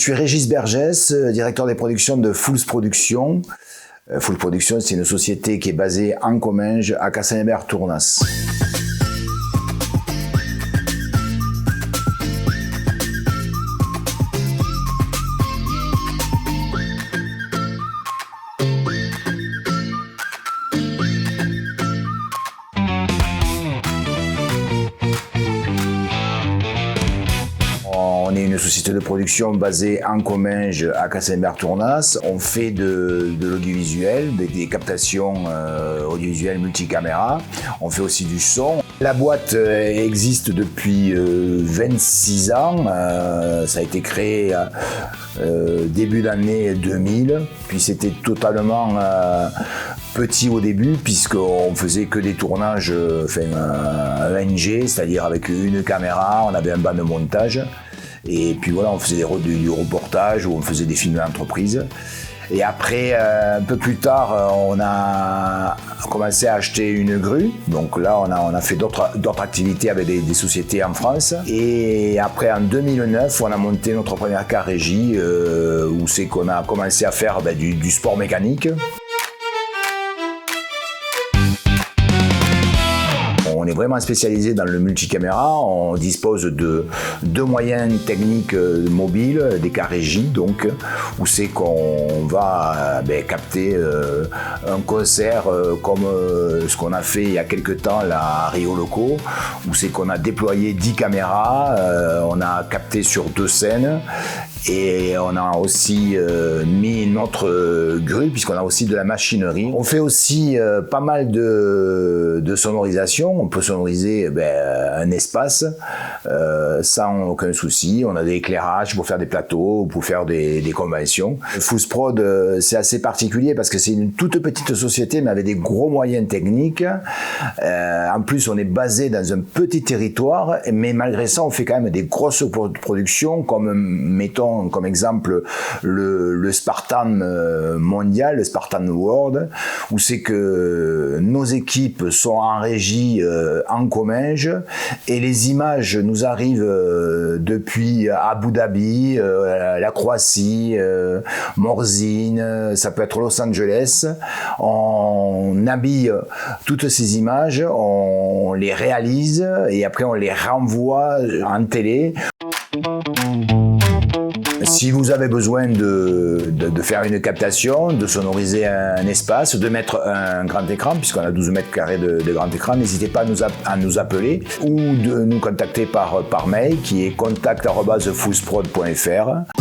suis Régis Bergès, directeur des productions de Fools Productions. Fools Productions, c'est une société qui est basée en Comminges, à Cassagnebert-Tournas. On est une société de production basée en Comminges, à Cassagnebert-Tournas. On fait de l'audiovisuel, des captations audiovisuelles multicaméra. On fait aussi du son. La boîte existe depuis 26 ans. Ça a été créé début d'année 2000. Puis c'était totalement petit au début, puisqu'on faisait que des tournages NG, c'est-à-dire avec une caméra, on avait un banc de montage. Et puis voilà, on faisait du reportage ou on faisait des films d'entreprise. Et après, un peu plus tard, on a commencé à acheter une grue. Donc là, on a fait d'autres activités avec des sociétés en France. Et après, en 2009, on a monté notre première car régie, où c'est qu'on a commencé à faire du sport mécanique. On est vraiment spécialisé dans le multicaméra. On dispose de deux moyens techniques mobiles, des cars régie, donc, où c'est qu'on va capter un concert comme ce qu'on a fait il y a quelques temps là, à Rio Loco, où c'est qu'on a déployé 10 caméras, on a capté sur 2 scènes. Et on a aussi mis notre grue, puisqu'on a aussi de la machinerie. On fait aussi pas mal de sonorisation. On peut sonoriser un espace sans aucun souci. On a des éclairages pour faire des plateaux, pour faire des conventions. Fools Prod, c'est assez particulier parce que c'est une toute petite société, mais avec des gros moyens techniques. En plus, on est basé dans un petit territoire, mais malgré ça, on fait quand même des grosses productions, comme mettons comme exemple le Spartan mondial, le Spartan World, où c'est que nos équipes sont en régie en Comminges et les images nous arrivent depuis Abu Dhabi, la Croatie, Morzine, ça peut être Los Angeles. On habille toutes ces images, on les réalise et après on les renvoie en télé. Si vous avez besoin de faire une captation, de sonoriser un espace, de mettre un grand écran, puisqu'on a 12 mètres carrés de grand écran, n'hésitez pas à nous appeler ou de nous contacter par mail qui est contact@foolsprod.fr.